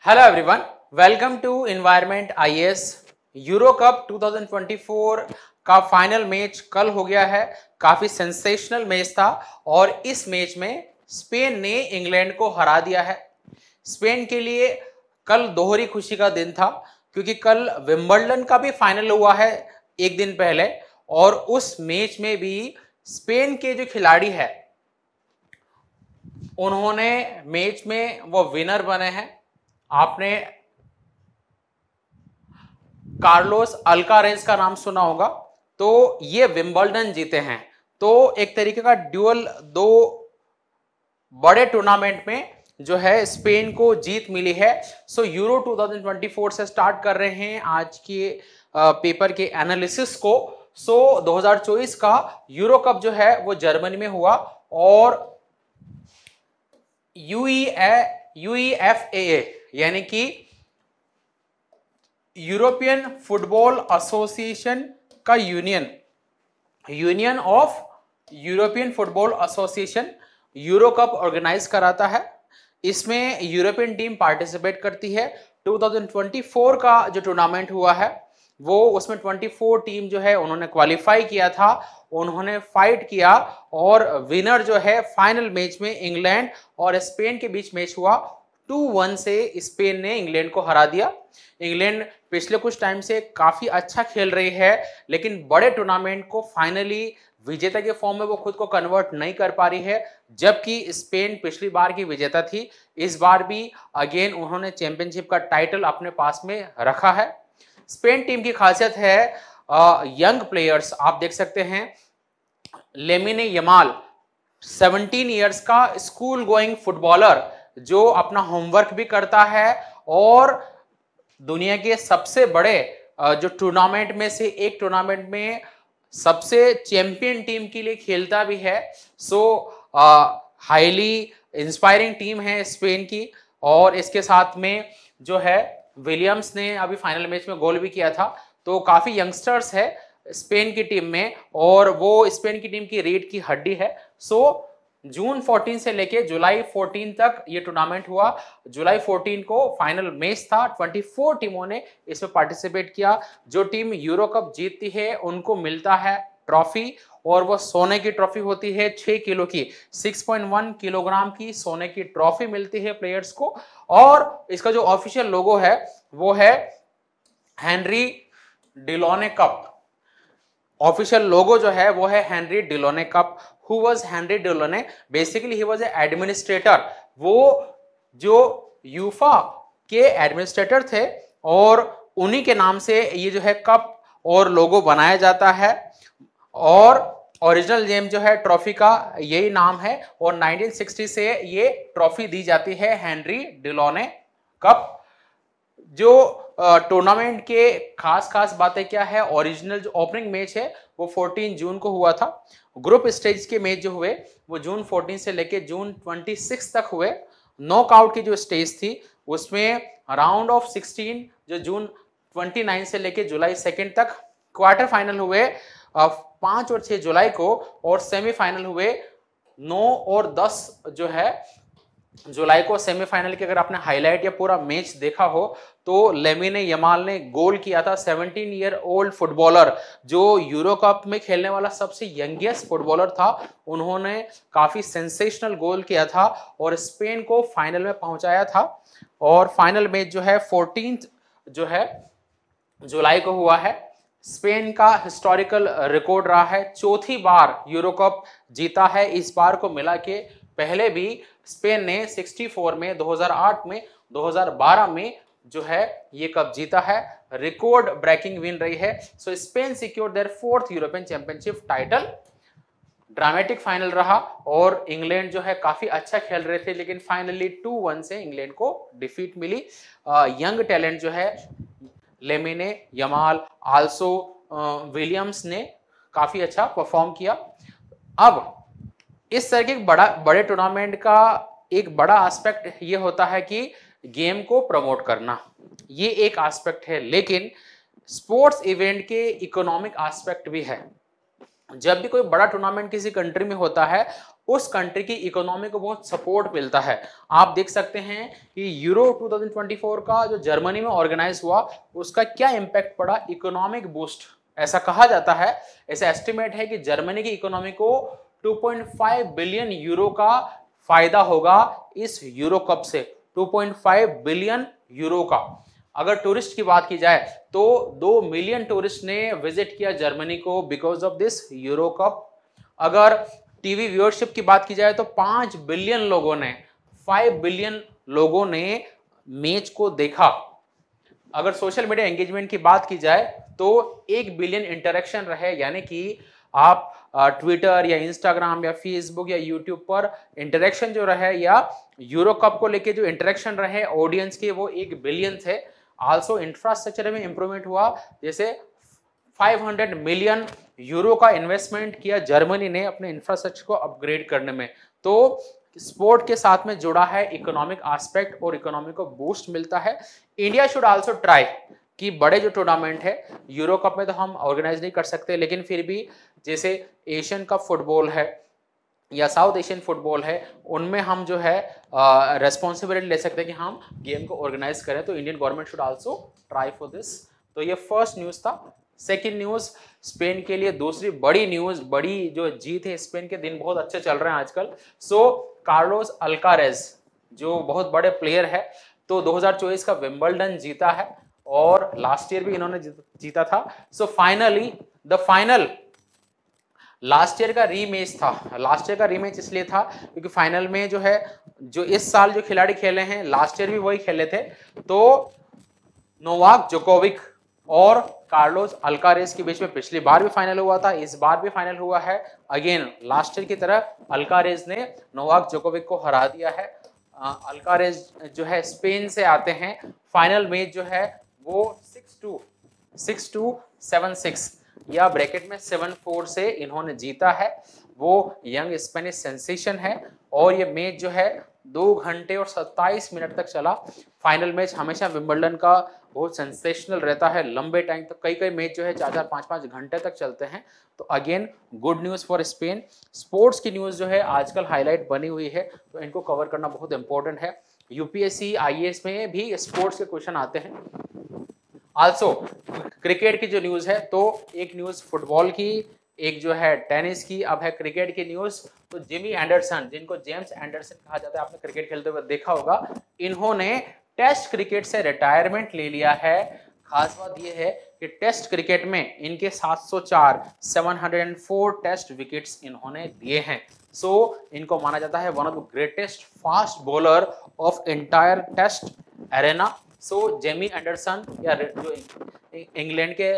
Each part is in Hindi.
Hello everyone, welcome to environment IAS. Euro cup 2024 का फाइनल मैच कल हो गया है। काफी सेंसेशनल मैच था और इस मैच में स्पेन ने इंग्लैंड को हरा दिया है। स्पेन के लिए कल दोहरी खुशी का दिन था क्योंकि कल विंबलडन का भी फाइनल हुआ है एक दिन पहले और उस मैच में भी स्पेन के जो खिलाड़ी है उन्होंने मैच में वो विनर बने हैं। आपने कार्लोस अल्कारेज का नाम सुना होगा, तो ये विंबलडन जीते हैं। तो एक तरीके का ड्यूअल, दो बड़े टूर्नामेंट में जो है स्पेन को जीत मिली है। सो यूरो 2024 से स्टार्ट कर रहे हैं आज के पेपर के एनालिसिस को। सो 2024 का यूरो कप जो है वो जर्मनी में हुआ और यूईएफएए यानी कि यूरोपियन फुटबॉल एसोसिएशन का union of European football association Euro cup organize कराता है। इसमें यूरोपियन टीम पार्टिसिपेट करती है। 2024 का जो टूर्नामेंट हुआ है वो उसमें 24 टीम जो है उन्होंने क्वालिफाई किया था, उन्होंने फाइट किया और विनर जो है फाइनल मैच में इंग्लैंड और स्पेन के बीच मैच हुआ। 2-1 से स्पेन ने इंग्लैंड को हरा दिया। इंग्लैंड पिछले कुछ टाइम से काफी अच्छा खेल रही है, लेकिन बड़े टूर्नामेंट को फाइनली विजेता के फॉर्म में वो खुद को कन्वर्ट नहीं कर पा रही है, जबकि स्पेन पिछली बार की विजेता थी। इस बार भी अगेन उन्होंने चैंपियनशिप का टाइटल अपने पास में रखा है। स्पेन टीम की खासियत है यंग प्लेयर्स। आप देख सकते हैं लेमिने यमाल 17 इयर्स का स्कूल गोइंग फुटबॉलर जो अपना होमवर्क भी करता है और दुनिया के सबसे बड़े जो टूर्नामेंट में से एक टूर्नामेंट में सबसे चैंपियन टीम के लिए खेलता भी है। सो हाईली इंस्पायरिंग टीम है स्पेन की। और इसके साथ में जो है विलियम्स ने अभी फाइनल मैच में गोल भी किया था। तो काफी यंगस्टर्स है स्पेन की टीम में और वो स्पेन की टीम की रीढ़ की हड्डी है। सो जून 14 से लेके जुलाई 14 तक ये टूर्नामेंट हुआ। जुलाई 14 को फाइनल मैच था। 24 टीमों ने इसमें पार्टिसिपेट किया। जो टीम यूरो कप जीतती है उनको मिलता है ट्रॉफी और वो सोने की ट्रॉफी होती है 6 किलो की, 6.1 किलोग्राम की सोने की ट्रॉफी मिलती है प्लेयर्स को। और इसका जो ऑफिशियल लोगो है वो है Henri Delaunay cup. Official logo जो है वो है Henri Delaunay cup. Who was Henry Delonne? Basically he was an administrator। वो जो यूफा के एडमिनिस्ट्रेटर थे और उन्हीं के नाम से ये जो है कप और लोगो बनाया जाता है और ओरिजिनल नेम जो है ट्रॉफी का यही नाम है और 1960 से ये ट्रॉफी दी जाती है हेनरी डिलोने कप। जो टूर्नामेंट के खास बातें क्या है, ओरिजिनल जो ओपनिंग मैच है वो 14 जून को हुआ था। ग्रुप स्टेज के मैच जो हुए वो जून 14 से लेके जून 26 तक हुए। नॉकआउट की जो स्टेज थी उसमें राउंड ऑफ 16 जो जून 29 से लेके जुलाई 2 तक, क्वार्टर फाइनल हुए 5 और 6 जुलाई को और सेमीफाइनल हुए 9 और 10 जो है जुलाई को। सेमीफाइनल की अगर आपने हाईलाइट या पूरा मैच देखा हो तो लेमिने यमाल ने गोल किया था। 17 ईयर ओल्ड फुटबॉलर जो यूरो कप में खेलने वाला सबसे यंगेस्ट फुटबॉलर था, उन्होंने काफी सेंसेशनल गोल किया था और स्पेन को फाइनल में पहुंचाया था। और फाइनल मैच जो है 14 जो है जुलाई को हुआ है। स्पेन का हिस्टोरिकल रिकॉर्ड रहा है, चौथी बार यूरो कप जीता है। इस बार को मिला के पहले भी स्पेन ने 64 में, 2008 में, 2012 में जो है ये कप जीता है। रिकॉर्ड ब्रेकिंग विन रही है। So Spain secured their 4th European championship title. Dramatic final रहा और इंग्लैंड जो है काफी अच्छा खेल रहे थे, लेकिन फाइनली 2-1 से इंग्लैंड को डिफीट मिली। यंग टैलेंट जो है लेमिने यमाल, आल्सो विलियम्स ने काफी अच्छा परफॉर्म किया। अब इस तरह के बड़े टूर्नामेंट का एक बड़ा एस्पेक्ट ये होता है कि गेम को प्रमोट करना, ये एक एस्पेक्ट है, लेकिन स्पोर्ट्स इवेंट के इकोनॉमिक एस्पेक्ट भी है। जब भी कोई बड़ा टूर्नामेंट किसी कंट्री में होता है उस कंट्री की इकोनॉमी को बहुत सपोर्ट मिलता है। आप देख सकते हैं कि यूरो 2024 का जो जर्मनी में ऑर्गेनाइज हुआ उसका क्या इंपैक्ट पड़ा, इकोनॉमिक बूस्ट। ऐसा कहा जाता है, ऐसा एस्टिमेट है कि जर्मनी की इकोनॉमी को 2.5 बिलियन यूरो का फायदा होगा इस यूरो कप से, 2.5 बिलियन यूरो का। अगर टूरिस्ट की बात की जाए तो 2 मिलियन टूरिस्ट ने विजिट किया जर्मनी को because of this euro cup. अगर टीवी व्यूअरशिप की बात की जाए तो 5 बिलियन लोगों ने, 5 बिलियन लोगों ने मैच को देखा। अगर सोशल मीडिया एंगेजमेंट की बात की जाए तो 1 बिलियन इंटरेक्शन रहे, यानी कि आप ट्विटर या इंस्टाग्राम या फेसबुक या यूट्यूब पर इंटरेक्शन जो रहे या यूरो कप को लेके जो इंटरेक्शन रहे ऑडियंस के वो 1 बिलियन थे। आल्सो इंफ्रास्ट्रक्चर में इंप्रूवमेंट हुआ, जैसे 500 मिलियन यूरो का इन्वेस्टमेंट किया जर्मनी ने अपने इंफ्रास्ट्रक्चर को अपग्रेड करने में। तो स्पोर्ट के साथ में जुड़ा है इकोनॉमिक एस्पेक्ट और इकोनॉमी को बूस्ट मिलता है। इंडिया शुड आल्सो ट्राई कि बड़े जो टूर्नामेंट है, यूरो कप में तो हम ऑर्गेनाइज नहीं कर सकते, लेकिन फिर भी जैसे एशियन कप फुटबॉल है या साउथ एशियन फुटबॉल है, उनमें हम जो है रेस्पॉन्सिबिलिटी ले सकते हैं कि हम गेम को ऑर्गेनाइज करें। तो Indian government should also try for this. तो ये फर्स्ट न्यूज था। सेकेंड न्यूज, स्पेन के लिए दूसरी बड़ी न्यूज, बड़ी जो जीत है, स्पेन के दिन बहुत अच्छे चल रहे हैं आजकल। सो कार्लोस अल्कारेज जो बहुत बड़े प्लेयर है, तो 2024 का विंबलडन जीता है और लास्ट ईयर भी इन्होंने जीता था। So finally the final, last year का रीमैच था। लास्ट ईयर का रीमैच इसलिए था क्योंकि फाइनल में जो है, जो इस साल जो खिलाड़ी खेले हैं लास्ट ईयर भी वही खेले थे। तो नोवाक जोकोविक और कार्लोस अल्कारेज के बीच में पिछली बार भी फाइनल हुआ था, इस बार भी फाइनल हुआ है। अगेन लास्ट ईयर की तरह अल्कारेज ने नोवाक जोकोविक को हरा दिया है। अल्कारेज जो है स्पेन से आते हैं। फाइनल मैच जो है वो 6-2, 7-6 या ब्रैकेट में 7-4 से इन्होंने जीता है। वो यंग स्पेनिश सेंसेशन है और ये मैच जो है 2 घंटे और 27 मिनट तक चला। फाइनल मैच हमेशा विंबलडन का बहुत सेंसेशनल रहता है, लंबे टाइम तक, कई मैच जो है 4-4, 5-5 घंटे तक चलते हैं। तो again good news for Spain. Sports की न्यूज जो है आजकल हाईलाइट बनी हुई है, तो इनको कवर करना बहुत इंपॉर्टेंट है। यूपीएससी आईएएस में भी स्पोर्ट्स के क्वेश्चन आते हैं। आल्सो क्रिकेट की जो न्यूज है, तो एक न्यूज फुटबॉल की, एक जो है टेनिस की, अब है क्रिकेट की न्यूज। तो जिमी एंडरसन, जिनको जेम्स एंडरसन कहा जाता है, आपने क्रिकेट खेलते हुए देखा होगा, इन्होंने टेस्ट क्रिकेट से रिटायरमेंट ले लिया है। खास बात यह है कि टेस्ट क्रिकेट में इनके 704 टेस्ट विकेट्स इन्होंने दिए हैं। सो इनको माना जाता है one of the greatest fast bowler of entire test arena. So Jamie Anderson या जो इंग्लैंड के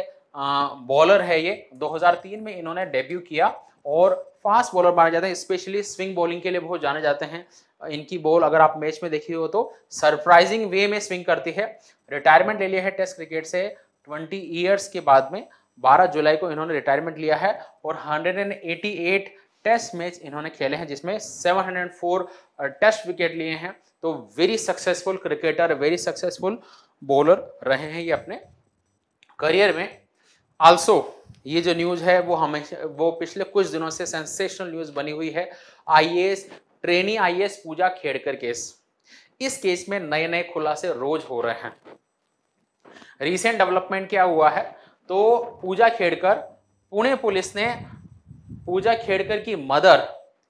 बॉलर है, ये 2003 में इन्होंने डेब्यू किया और फास्ट बॉलर माने जाते हैं, स्पेशली स्विंग बॉलिंग के लिए बहुत जाने जाते हैं। इनकी बॉल अगर आप मैच में देखी हो तो सरप्राइजिंग वे में स्विंग करती है। रिटायरमेंट ले लिया है टेस्ट क्रिकेट से 20 ईयर्स के बाद में। 12 जुलाई को इन्होंने रिटायरमेंट लिया है और 188 टेस्ट मैच इन्होंने खेले हैं, जिसमें 704 टेस्ट विकेट लिए हैं। तो very successful cricketer, very successful bowler रहे हैं ये अपने करियर में। आल्सो ये जो न्यूज है वो पिछले कुछ दिनों से सेंसेशनल न्यूज बनी हुई है। आईएएस ट्रेनी आईएएस पूजा खेड़कर केस। इस केस में नए नए खुलासे रोज हो रहे हैं। रीसेंट डेवलपमेंट क्या हुआ है, तो पूजा खेड़कर, पुणे पुलिस ने पूजा खेड़कर की मदर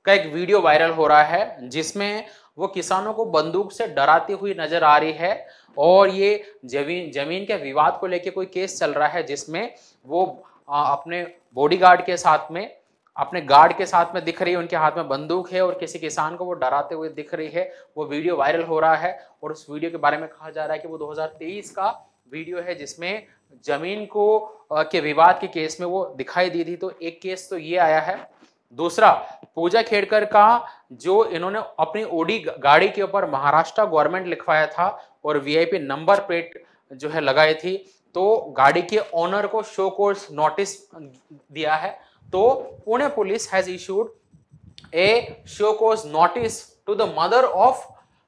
का एक वीडियो वायरल हो रहा है, जिसमें वो किसानों को बंदूक से डराती हुई नजर आ रही है और ये जमीन के विवाद को लेके कोई केस चल रहा है, जिसमें वो अपने बॉडीगार्ड के साथ में, अपने गार्ड के साथ में दिख रही है, उनके हाथ में बंदूक है और किसी किसान को वो डराते हुए दिख रही है। वो वीडियो वायरल हो रहा है और उस वीडियो के बारे में कहा जा रहा है कि वो 2023 का वीडियो है, जिसमें जमीन को के विवाद के केस में वो दिखाई दी थी। तो एक केस तो ये आया है। दूसरा, पूजा खेड़कर का जो इन्होंने अपनी ओडी गाड़ी के ऊपर महाराष्ट्र गवर्नमेंट लिखवाया था और वीआईपी नंबर प्लेट जो है लगाई थी, तो गाड़ी के ओनर को शो कोर्स नोटिस दिया है। तो Pune police has issued a show cause notice to the mother of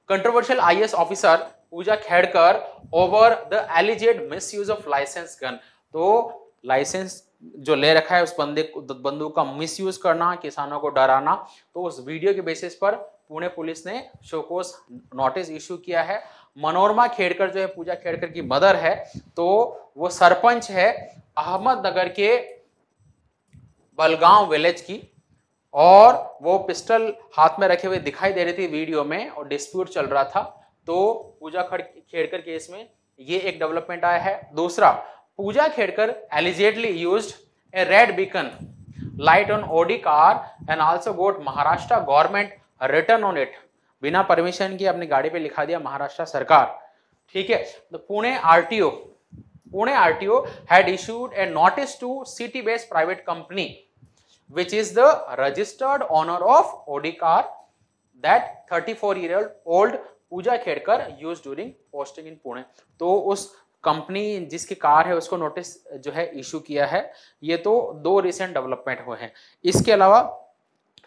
controversial IAS officer Pooja Khedkar over the alleged misuse of license gun. तो लाइसेंस जो ले रखा है उस बंदूक का मिसयूज करना, किसानों को डराना। तो उस वीडियो के बेसिस पर पुणे पुलिस ने शोकॉज नोटिस इशू किया है। मनोरमा खेड़कर जो है पूजा खेड़कर की मदर है, तो वो सरपंच है अहमदनगर के बलगांव विलेज की, और वो पिस्टल हाथ में रखे हुए दिखाई दे रही थी वीडियो में और डिस्प्यूट चल रहा था। तो पूजा खेड़कर केस में ये एक डेवलपमेंट आया है। दूसरा, Pooja Khedkar allegedly used a red beacon light on Audi car and also got Maharashtra government return on it. बिना परमिशन के अपनी गाड़ी पे लिखा दिया महाराष्ट्र सरकार। ठीक है, तो Pune RTO had issued a notice to city based private company which is the registered owner of Audi car that 34-year-old Pooja Khedkar used during posting in Pune। तो उस कंपनी जिसकी कार है उसको नोटिस जो है इशू किया है। ये तो दो रिसेंट डेवलपमेंट हुए हैं। इसके अलावा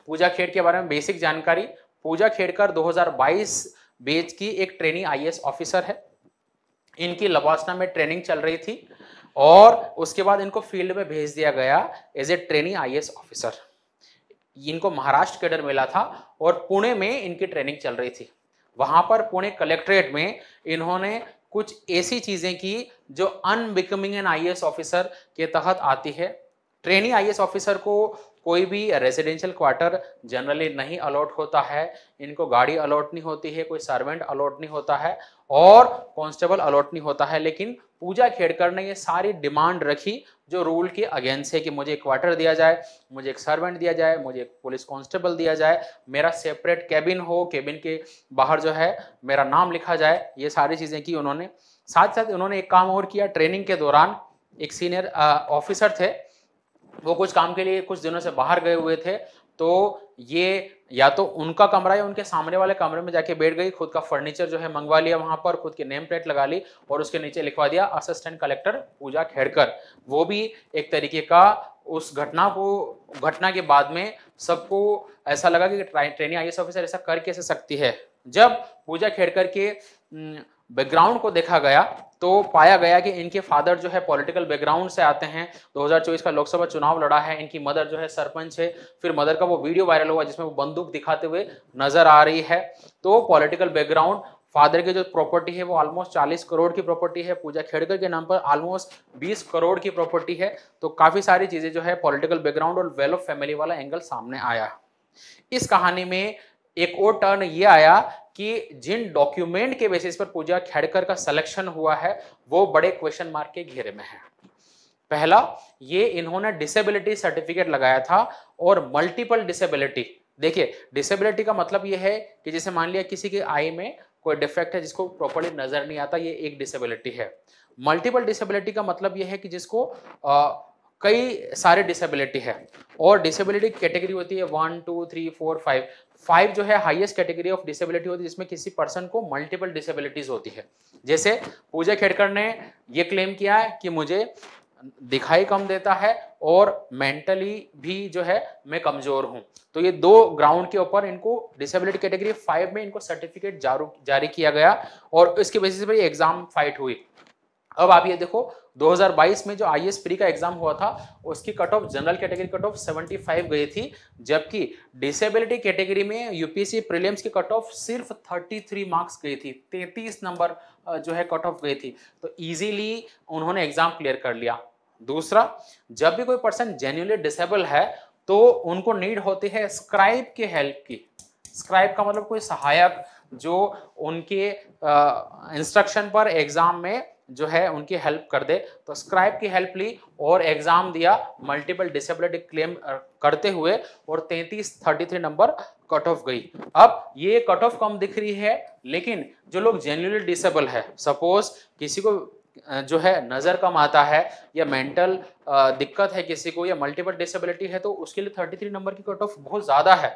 पूजा खेड़ के बारे में बेसिक जानकारी, पूजा खेड़कर 2022 बैच की एक ट्रेनिंग आईएएस ऑफिसर है। इनकी लवासना में ट्रेनिंग चल रही थी और उसके बाद इनको फील्ड में भेज दिया गया as a training IAS officer. इनको महाराष्ट्र कैडर मिला था और पुणे में इनकी ट्रेनिंग चल रही थी। वहां पर पुणे कलेक्ट्रेट में इन्होंने कुछ ऐसी चीजें की जो अनबिकमिंग एन आईएएस ऑफिसर के तहत आती है। ट्रेनिंग आईएएस ऑफिसर को कोई भी रेजिडेंशियल क्वार्टर जनरली नहीं अलॉट होता है, इनको गाड़ी अलॉट नहीं होती है, कोई सर्वेंट अलॉट नहीं होता है और कांस्टेबल अलॉट नहीं होता है। लेकिन पूजा खेड़कर ने ये सारी डिमांड रखी जो रूल के अगेंस्ट है कि मुझे एक क्वार्टर दिया जाए, मुझे एक सर्वेंट दिया जाए, मुझे एक पुलिस कांस्टेबल दिया जाए, मेरा सेपरेट कैबिन हो, कैबिन के बाहर जो है मेरा नाम लिखा जाए। ये सारी चीजें की उन्होंने। साथ साथ उन्होंने एक काम और किया। ट्रेनिंग के दौरान एक सीनियर ऑफिसर थे, वो कुछ काम के लिए कुछ दिनों से बाहर गए हुए थे, तो ये या तो उनका कमरा या उनके सामने वाले कमरे में जाके बैठ गई, खुद का फर्नीचर जो है मंगवा लिया, वहां पर खुद की नेम प्लेट लगा ली और उसके नीचे लिखवा दिया असिस्टेंट कलेक्टर पूजा खेड़कर। वो भी एक तरीके का उस घटना के बाद में सबको ऐसा लगा कि ट्रेनिंग आईएएस ऑफिसर ऐसा कर कैसे सकती है। जब पूजा खेड़कर के बैकग्राउंड को देखा गया तो पाया गया कि इनके फादर जो है पॉलिटिकल बैकग्राउंड से आते हैं। 2024 का लोकसभा चुनाव लड़ा है, इनकी मदर जो है सरपंच है। फिर मदर का वो वीडियो वायरल हुआ जिसमें वो बंदूक दिखाते हुए नजर आ रही है। तो पॉलिटिकल बैकग्राउंड, फादर की जो प्रॉपर्टी है वो ऑलमोस्ट 40 करोड़ की प्रॉपर्टी है, पूजा खेड़कर के नाम पर ऑलमोस्ट 20 करोड़ की प्रॉपर्टी है। तो काफी सारी चीजें जो है पॉलिटिकल बैकग्राउंड और वेल ऑफ फैमिली वाला एंगल सामने आया। इस कहानी में एक और टर्न ये आया कि जिन डॉक्यूमेंट के बेसिस पर पूजा खेड़कर का सिलेक्शन हुआ है वो बड़े क्वेश्चन मार्क के घेरे में है। पहला, ये इन्होंने डिसेबिलिटी सर्टिफिकेट लगाया था और मल्टीपल डिसेबिलिटी। देखिए, डिसेबिलिटी का मतलब ये है कि जैसे मान लिया किसी के आई में कोई डिफेक्ट है जिसको प्रॉपर्ली नजर नहीं आता, ये एक डिसेबिलिटी है। मल्टीपल डिसेबिलिटी का मतलब ये है कि जिसको कई सारे डिसेबिलिटी है और डिसेबिलिटी कैटेगरी होती है 1 2 3 4 5। 5 जो है हाईएस्ट कैटेगरी ऑफ डिसेबिलिटी होती है जिसमें किसी पर्सन को मल्टीपल डिसेबिलिटीज होती है। जैसे पूजा खेड़कर ने ये क्लेम किया है कि मुझे दिखाई कम देता है और मेंटली भी जो है मैं कमजोर हूं। तो ये दो ग्राउंड के ऊपर इनको डिसेबिलिटी कैटेगरी 5 में इनको सर्टिफिकेट जारी किया गया और इसके बेसिस पर एग्जाम फाइट हुई। अब आप ये देखो 2022 में जो आईएएस प्री का एग्जाम हुआ था उसकी cut off general category cut off 75 गई थी, जबकि डिसेबिलिटी कैटेगरी में यूपीएससी प्रीलिम्स की कट ऑफ सिर्फ 33 मार्क्स गई थी, 33 नंबर जो है कट ऑफ गई थी। तो इजीली उन्होंने एग्जाम क्लियर कर लिया। दूसरा, जब भी कोई पर्सन जेन्युइनली डिसेबल है तो उनको नीड होती है स्क्राइब के हेल्प की। स्क्राइब का मतलब कोई सहायक जो उनके इंस्ट्रक्शन पर एग्जाम में जो है उनकी हेल्प कर दे। तो स्क्राइब की हेल्प ली और एग्जाम दिया मल्टीपल डिसेबिलिटी क्लेम करते हुए और 33 नंबर कट ऑफ गई। अब ये कट ऑफ कम दिख रही है, लेकिन जो लोग जेन्युइनली डिसेबल है, सपोज किसी को जो है नजर कम आता है या मेंटल दिक्कत है किसी को या मल्टीपल डिसेबिलिटी है, तो उसके लिए 33 नंबर की कट ऑफ बहुत ज्यादा है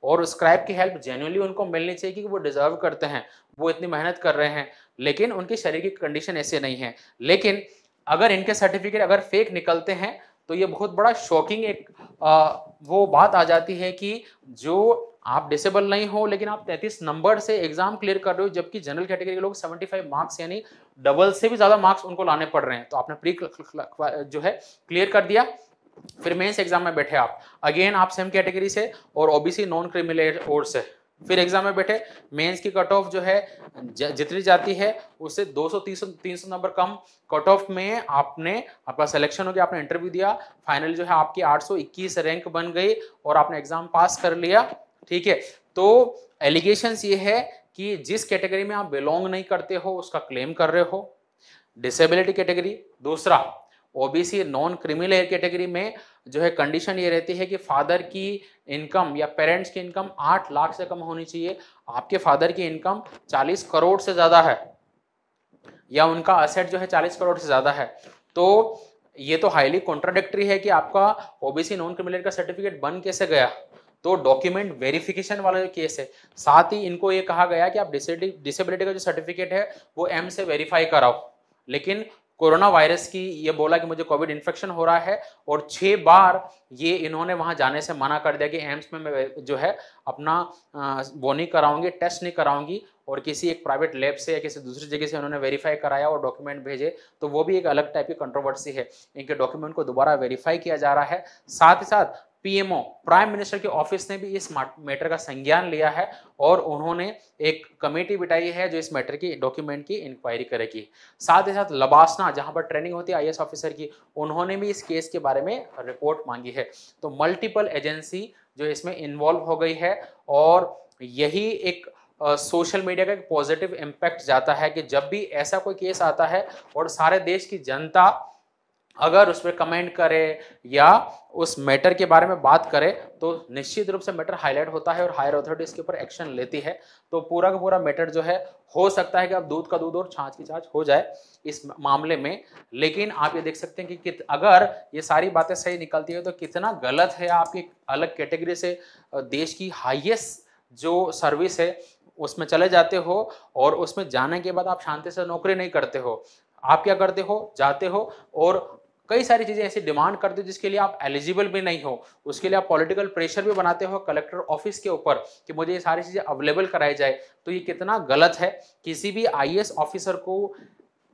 और स्क्राइब की हेल्प जेन्युइनली उनको मिलनी चाहिए क्योंकि वो डिजर्व करते हैं, वो इतनी मेहनत कर रहे हैं, लेकिन उनकी शरीर की कंडीशन ऐसे नहीं है। लेकिन अगर इनके सर्टिफिकेट अगर फेक निकलते हैं तो ये बहुत बड़ा शॉकिंग एक वो बात आ जाती है कि जो आप डिसेबल नहीं हो लेकिन आप 33 नंबर से एग्जाम क्लियर कर रहे हो, जबकि जनरल कैटेगरी के लोग 75 मार्क्स यानी डबल से भी ज्यादा मार्क्स उनको लाने पड़ रहे हैं। तो आपने प्री जो है क्लियर कर दिया, फिर मेंस एग्जाम में बैठे आप, अगेन आप सेम कैटेगरी से और ओबीसी नॉन क्रिमिनल और से, फिर एग्जाम में बैठे, मेंस की कट ऑफ जो है जितनी जाती है उससे 200-300 नंबर कम कट ऑफ में आपने आपका सिलेक्शन हो गया, आपने इंटरव्यू दिया, फाइनल जो है आपकी 821 रैंक बन गई और आपने एग्जाम पास कर लिया। ठीक है, तो एलिगेशंस ये है कि जिस कैटेगरी में आप बिलोंग नहीं करते हो उसका क्लेम कर रहे हो, डिसेबिलिटी कैटेगरी। दूसरा, ओबीसी नॉन क्रिमिनल कैटेगरी में जो है कंडीशन ये रहती है कि फादर की इनकम या पेरेंट्स की इनकम 8 लाख से कम होनी चाहिए। आपके फादर की इनकम 40 करोड़ से ज्यादा है या उनका असेट जो है 40 करोड़ से ज्यादा है, तो ये तो हाईली कॉन्ट्राडिक्टरी है कि आपका ओबीसी नॉन क्रिमिनल का सर्टिफिकेट बन कैसे गया। तो डॉक्यूमेंट वेरिफिकेशन वाला जो केस है, साथ ही इनको ये कहा गया कि आप डिसेबिलिटी का जो सर्टिफिकेट है वो एम से वेरीफाई कराओ, लेकिन कोरोना वायरस की ये बोला कि मुझे कोविड इन्फेक्शन हो रहा है और 6 बार ये इन्होंने वहां जाने से मना कर दिया कि एम्स में मैं जो है अपना वो नहीं कराऊंगी, टेस्ट नहीं कराऊंगी, और किसी एक प्राइवेट लैब से या किसी दूसरी जगह से उन्होंने वेरीफाई कराया और डॉक्यूमेंट भेजे, तो वो भी एक अलग टाइप की कंट्रोवर्सी है। इनके डॉक्यूमेंट को दोबारा वेरीफाई किया जा रहा है। साथ ही साथ पीएमओ प्राइम मिनिस्टर के ऑफिस ने भी इस मैटर का संज्ञान लिया है और उन्होंने एक कमेटी बिठाई है जो इस मैटर की डॉक्यूमेंट की इंक्वायरी करेगी। साथ ही साथ लबासना जहां पर ट्रेनिंग होती है आईएएस ऑफिसर की, उन्होंने भी इस केस के बारे में रिपोर्ट मांगी है। तो मल्टीपल एजेंसी जो इसमें इन्वॉल्व हो गई है और यही एक सोशल मीडिया का एक पॉजिटिव इम्पैक्ट जाता है कि जब भी ऐसा कोई केस आता है और सारे देश की जनता अगर उस पर कमेंट करे या उस मैटर के बारे में बात करे तो निश्चित रूप से मैटर हाईलाइट होता है और हायर अथॉरिटी इसके ऊपर एक्शन लेती है। तो पूरा का पूरा मैटर जो है हो सकता है कि अब दूध का दूध और छाछ की छाछ हो जाए इस मामले में, लेकिन आप ये देख सकते हैं कि अगर ये सारी बातें सही निकलती है तो कितना गलत है आप एक अलग कैटेगरी से देश की हाईएस्ट जो सर्विस है उसमें चले जाते हो और उसमें जाने के बाद आप शांति से नौकरी नहीं करते हो। आप क्या करते हो, जाते हो और कई सारी चीजें ऐसी डिमांड करते हो जिसके लिए आप एलिजिबल भी नहीं हो, उसके लिए आप पॉलिटिकल प्रेशर भी बनाते हो कलेक्टर ऑफिस के ऊपर कि मुझे ये सारी चीजें अवेलेबल कराई जाए। तो ये कितना गलत है, किसी भी आईएएस ऑफिसर को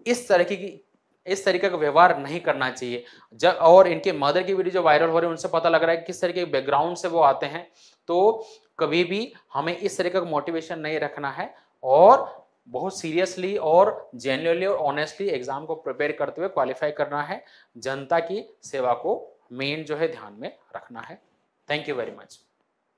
इस तरीके का व्यवहार नहीं करना चाहिए। जब और इनके मदर की वीडियो जो वायरल हो रही है उनसे पता लग रहा है कि किस तरीके के बैकग्राउंड से वो आते हैं। तो कभी भी हमें इस तरीके का मोटिवेशन नहीं रखना है और बहुत सीरियसली और जेन्युइनली और ऑनेस्टली एग्जाम को प्रिपेयर करते हुए क्वालिफाई करना है। जनता की सेवा को मेन जो है ध्यान में रखना है। Thank you very much.